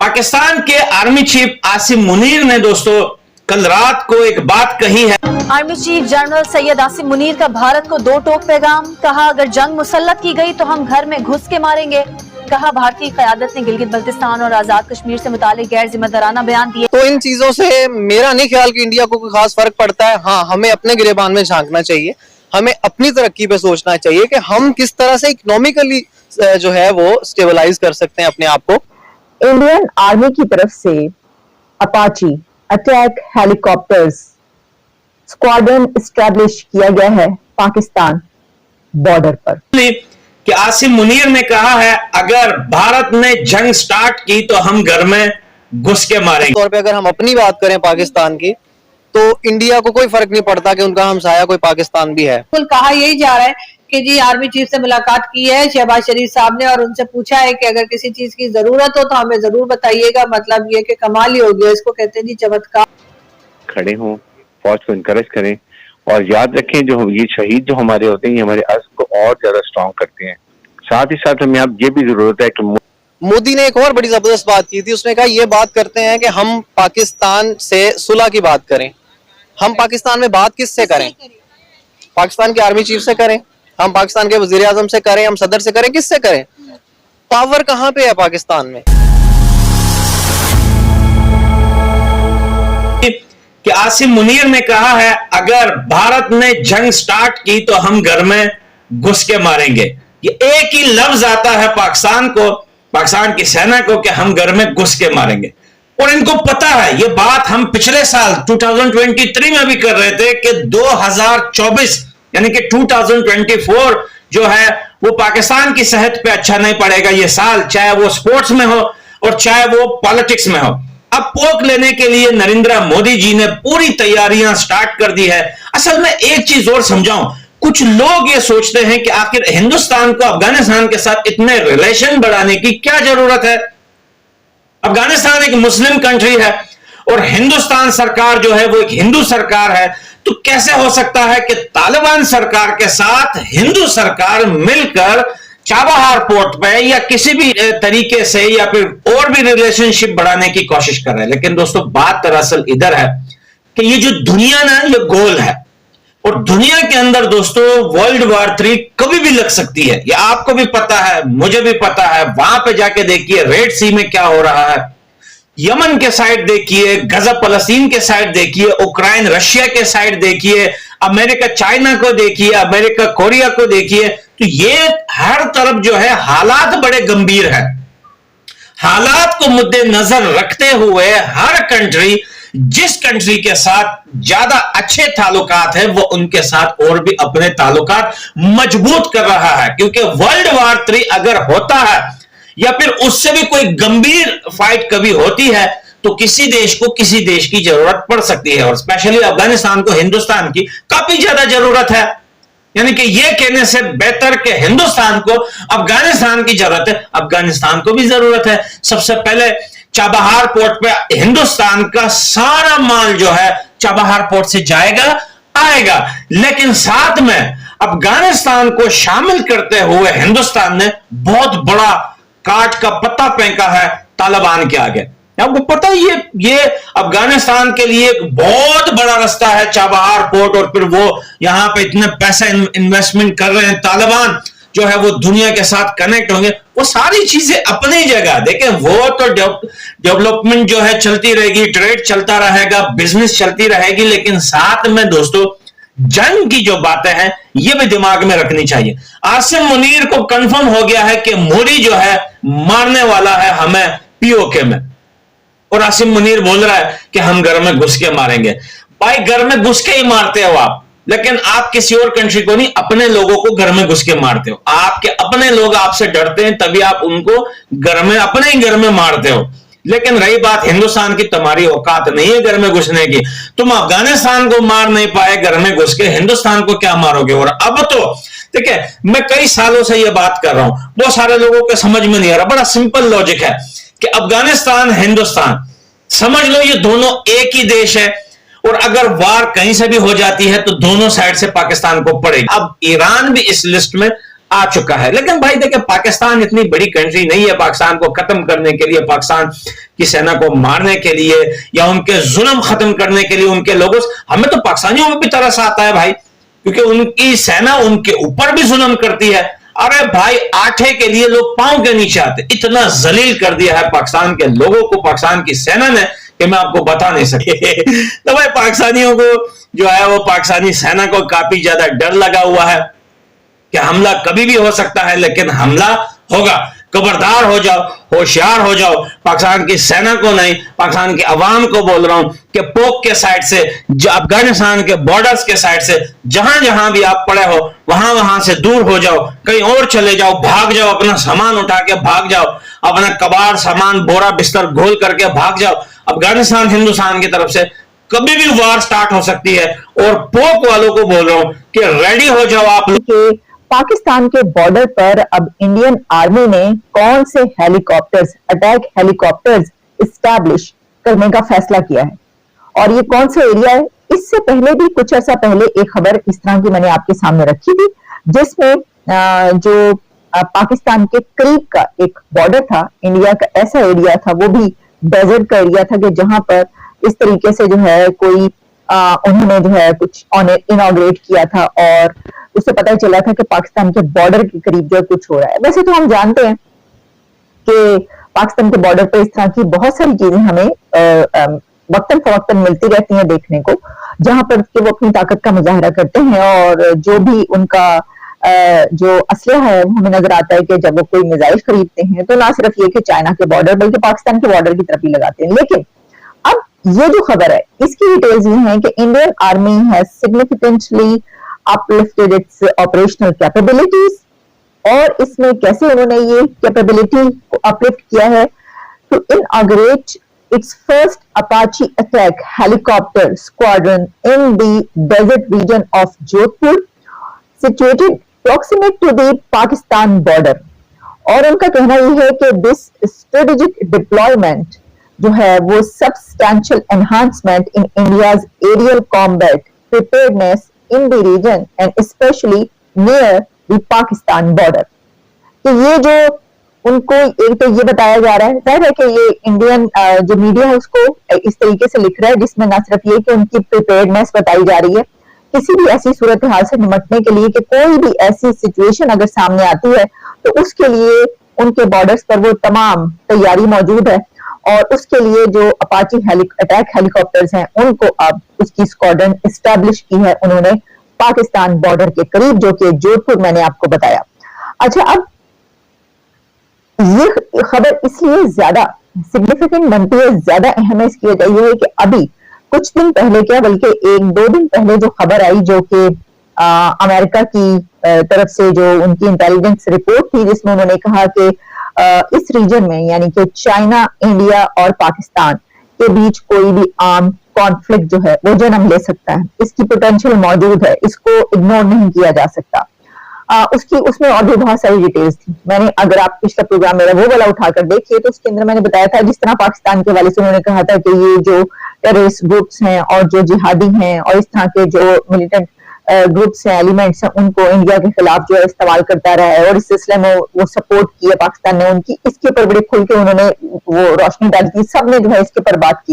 पाकिस्तान के army chief Asim Munir ने दोस्तों कल रात को एक बात कही है। Army chief general Syed Asim Munir का भारत को दो टोक पैगाम। कहा, अगर जंग मुसल्लत की गई तो हम घर में घुस के मारेंगे। कहा, भारतीय क़यादत ने गिलगित बल्तिस्तान और आजाद कश्मीर से मुतालिक गैर जिम्मेदाराना बयान दिए। तो इन चीजों से मेरा नहीं ख्याल कि इंडिया को कोई खास फर्क पड़ता है। हाँ, हमें अपने गिरेबान में झांकना चाहिए, हमें अपनी तरक्की पे सोचना चाहिए कि हम किस तरह से इकोनॉमिकली जो है वो स्टेबलाइज कर सकते हैं अपने आप को। इंडियन आर्मी की तरफ से Apache attack helicopters squadron establish किया गया है पाकिस्तान बॉर्डर पर। कि आसिम मुनीर ने कहा है, अगर भारत ने जंग स्टार्ट की तो हम घर में घुस के मारेंगे। तौर पे अगर हम अपनी बात करें पाकिस्तान की, तो इंडिया को कोई फर्क नहीं पड़ता कि उनका हमसाया कोई पाकिस्तान भी है। कहा यही जा रहा है कि जी आर्मी चीफ से मुलाकात की है शहबाज शरीफ साहब ने और उनसे पूछा है कि अगर किसी चीज की जरूरत हो तो हमें जरूर बताइएगा। मतलब ये कि कमाल ही हो गया, इसको कहते हैं जी चमत्कार। खड़े हों, फौज को इनकरेज करें और याद रखें जो ये शहीद जो हमारे होते हैं ये हमारे अज़्म को और ज्यादा स्ट्रॉन्ग करते हैं। साथ ही साथ हमें अब ये भी जरूरत है कि मोदी ने एक और बड़ी जबरदस्त बात की थी। उसने कहा ये बात करते हैं कि हम पाकिस्तान से सुलह की बात करें। हम पाकिस्तान में बात किससे करें? पाकिस्तान के आर्मी चीफ से करें, हम पाकिस्तान के वजीर आजम से करें, हम सदर से करें, किससे करें? पावर कहां पे है पाकिस्तान में? कि आसिम मुनीर ने कहा है, अगर भारत ने जंग स्टार्ट की तो हम घर में घुस के मारेंगे। ये एक ही लफ्ज आता है पाकिस्तान को, पाकिस्तान की सेना को, कि हम घर में घुस के मारेंगे। और इनको पता है, ये बात हम पिछले साल 2023 में भी कर रहे थे कि 2024 यानी कि 2024 जो है वो पाकिस्तान की सेहत पे अच्छा नहीं पड़ेगा ये साल, चाहे वो स्पोर्ट्स में हो और चाहे वो पॉलिटिक्स में हो। अब पोक लेने के लिए नरेंद्र मोदी जी ने पूरी तैयारियां स्टार्ट कर दी है। असल में एक चीज और समझाऊं, कुछ लोग ये सोचते हैं कि आखिर हिंदुस्तान को अफगानिस्तान के साथ इतने रिलेशन बढ़ाने की क्या जरूरत है। अफगानिस्तान एक मुस्लिम कंट्री है और हिंदुस्तान सरकार जो है वो एक हिंदू सरकार है। तो कैसे हो सकता है कि तालिबान सरकार के साथ हिंदू सरकार मिलकर चाबहार पोर्ट पे या किसी भी तरीके से या फिर और भी रिलेशनशिप बढ़ाने की कोशिश कर रहे हैं? लेकिन दोस्तों बात दरअसल इधर है कि ये जो दुनिया ना ये गोल है और दुनिया के अंदर दोस्तों वर्ल्ड वॉर 3 कभी भी लग सकती है। ये आपको भी पता है, मुझे भी पता है। वहां पे जाके देखिए रेड सी में क्या हो रहा है, यमन के साइड देखिए, गजा फलस्तीन के साइड देखिए, उक्राइन रशिया के साइड देखिए, अमेरिका चाइना को देखिए, अमेरिका कोरिया को देखिए। तो ये हर तरफ जो है हालात बड़े गंभीर है। हालात को मुद्देनजर रखते हुए हर कंट्री जिस कंट्री के साथ ज्यादा अच्छे ताल्लुकात है वो उनके साथ और भी अपने ताल्लुकात मजबूत कर रहा है, क्योंकि वर्ल्ड वॉर 3 अगर होता है या फिर उससे भी कोई गंभीर फाइट कभी होती है तो किसी देश को किसी देश की जरूरत पड़ सकती है और स्पेशली अफगानिस्तान को हिंदुस्तान की काफी ज्यादा जरूरत है। यानी कि यह कहने से बेहतर कि हिंदुस्तान को अफगानिस्तान की जरूरत है, अफगानिस्तान को भी जरूरत है। सबसे पहले चाबहार पोर्ट पे हिंदुस्तान का सारा माल जो है चाबहार पोर्ट से जाएगा आएगा, लेकिन साथ में अफगानिस्तान को शामिल करते हुए हिंदुस्तान ने बहुत बड़ा काट का पत्ता फेंका है तालिबान के आगे। आपको पता है ये अफगानिस्तान के लिए एक बहुत बड़ा रास्ता है चाबहार पोर्ट, और फिर वो यहां पे इतने पैसे इन्वेस्टमेंट कर रहे हैं। तालिबान जो है वो दुनिया के साथ कनेक्ट होंगे। वो सारी चीजें अपनी जगह देखें, वो तो डेवलपमेंट जो है चलती रहेगी, ट्रेड चलता रहेगा, बिजनेस चलती रहेगी, लेकिन साथ में दोस्तों जंग की जो बातें हैं ये भी दिमाग में रखनी चाहिए। आसिम मुनीर को कंफर्म हो गया है कि मोदी जो है मारने वाला है हमें पीओके में, और आसिम मुनीर बोल रहा है कि हम घर में घुस के मारेंगे। भाई घर में घुस के ही मारते हो आप, लेकिन आप किसी और कंट्री को नहीं, अपने लोगों को घर में घुस के मारते हो। आपके अपने लोग आपसे डरते हैं तभी आप उनको घर में अपने ही घर में मारते हो। लेकिन रही बात हिंदुस्तान की, तुम्हारी औकात नहीं है घर में घुसने की। तुम अफगानिस्तान को मार नहीं पाए घर में घुस के, हिंदुस्तान को क्या मारोगे? और अब तो देखिए, मैं कई सालों से यह बात कर रहा हूं, बहुत सारे लोगों के समझ में नहीं आ रहा। बड़ा सिंपल लॉजिक है कि अफगानिस्तान हिंदुस्तान समझ लो ये दोनों एक ही देश है, और अगर वार कहीं से भी हो जाती है तो दोनों साइड से पाकिस्तान को पड़ेगी। अब ईरान भी इस लिस्ट में आ चुका है, लेकिन भाई देखिए पाकिस्तान इतनी बड़ी कंट्री नहीं है पाकिस्तान को खत्म करने के लिए। पाकिस्तान की सेना को मारने के लिए या उनके जुल्म खत्म करने के लिए उनके लोगों से, हमें तो पाकिस्तानियों में भी तरस आता है भाई, क्योंकि उनकी सेना उनके ऊपर भी जुल्म करती है। अरे भाई, आटे के लिए लोग पांव के नीचे आते, इतना जलील कर दिया है पाकिस्तान के लोगों को पाकिस्तान की सेना ने कि मैं आपको बता नहीं सके। तो भाई पाकिस्तानियों को जो है वो पाकिस्तानी सेना को काफी ज्यादा डर लगा हुआ है कि हमला कभी भी हो सकता है, लेकिन हमला होगा। खबरदार हो जाओ, होशियार हो जाओ। पाकिस्तान की सेना को नहीं, पाकिस्तान की आवाम को बोल रहा हूं कि पोक के साइड से, अफगानिस्तान के बॉर्डर्स के साइड से जहां जहां भी आप पड़े हो वहां वहां से दूर हो जाओ, कहीं और चले जाओ, भाग जाओ, अपना सामान उठा के भाग जाओ, अपना कबाड़ सामान बोरा बिस्तर घोल करके भाग जाओ। अफगानिस्तान हिंदुस्तान की तरफ से कभी भी वार स्टार्ट हो सकती है, और पोक वालों को बोल रहा हूं कि रेडी हो जाओ आप लोग। पाकिस्तान के बॉर्डर पर अब इंडियन आर्मी ने कौन से हेलीकॉप्टर्स, अटैक हेलीकॉप्टर्स इस्टेब्लिश करने का फैसला किया है और ये कौन सा एरिया है। इससे पहले भी कुछ ऐसा पहले एक खबर इस तरह की मैंने आपके सामने रखी थी, जिसमें जो पाकिस्तान के करीब का एक बॉर्डर था, इंडिया का ऐसा एरिया था, वो भी डेजर्ट का एरिया था, कि जहां पर इस तरीके से जो है कोई उन्होंने जो है कुछ इनॉग्रेट किया था और उससे पता चला था कि पाकिस्तान के बॉर्डर के करीब जो कुछ हो रहा है। वैसे तो हम जानते हैं कि पाकिस्तान के बॉर्डर पर इस तरह की बहुत सारी चीजें हमें वक्तन फवक्तन मिलती रहती हैं देखने को, जहां पर कि वो अपनी ताकत का मुजाहरा करते हैं और जो भी उनका जो असलहा है वो हमें नजर आता है कि जब वो कोई मिसाइल खरीदते हैं तो ना सिर्फ ये कि चाइना के बॉर्डर बल्कि पाकिस्तान के बॉर्डर की तरफ ही लगाते हैं। लेकिन अब ये जो खबर है इसकी डिटेल्स ये है कि Indian army has significantly uplifted its operational capabilities, और इसमें कैसे उन्होंने ये कैपेबिलिटी को अपलिफ्ट किया है, to inaugurate its first Apache attack helicopter squadron in the desert region of Jodhpur, situated proximate to the Pakistan border। और उनका कहना ये है कि this strategic deployment जो है वो substantial enhancement in India's aerial combat preparedness in the region and especially near the Pakistan border। तो ये जो उनको एक तो ये बताया जा रहा है, जाहिर है कि ये इंडियन जो मीडिया है उसको इस तरीके से लिख रहा है जिसमें ना सिर्फ ये कि उनकी प्रिपेयर्डनेस बताई जा रही है किसी भी ऐसी सूरत हाल से निपटने के लिए कि कोई भी ऐसी सिचुएशन अगर सामने आती है तो उसके लिए उनके बॉर्डर्स पर वो तमाम तैयारी मौजूद है, और उसके लिए जो अपाची अटैक हेलीकॉप्टर्स हैं उनको अब उसकी स्क्वाड्रन इस्टेब्लिश की है उन्होंने पाकिस्तान बॉर्डर के करीब, जो कि जोधपुर मैंने आपको बताया। अच्छा, अब ये खबर इसलिए ज्यादा सिग्निफिकेंट बनती है, ज्यादा अहम है इसकी वजह यह है कि अभी कुछ दिन पहले, क्या बल्कि 1-2 दिन पहले जो खबर आई, जो कि अमेरिका की तरफ से जो उनकी इंटेलिजेंस रिपोर्ट थी जिसमें उन्होंने कहा कि इस रीजन में यानी कि चाइना, इंडिया और पाकिस्तान के बीच कोई भी आर्म कॉन्फ्लिक्ट जो है वो जन्म ले सकता है, इसकी पोटेंशियल मौजूद है, इसको इग्नोर नहीं किया जा सकता। उसमें और भी बहुत सारी डिटेल्स थी। मैंने, अगर आप पिछला प्रोग्राम मेरा वो वाला उठाकर देखिए तो उसके अंदर मैंने बताया था जिस तरह पाकिस्तान के हवाले से उन्होंने कहा था कि ये जो टेररिस्ट ग्रुप्स हैं और जो जिहादी हैं और इस तरह के जो मिलिटेंट ग्रुप्स हैं, एलिमेंट्स हैं, उनको इंडिया के खिलाफ जो है इस्तेमाल करता रहा है और इस सिलसिले में वो सपोर्ट की है पाकिस्तान ने उनकी, इसके ऊपर बड़े खुल के उन्होंने वो रोशनी डाली थी, सबने जो है इसके ऊपर बात की।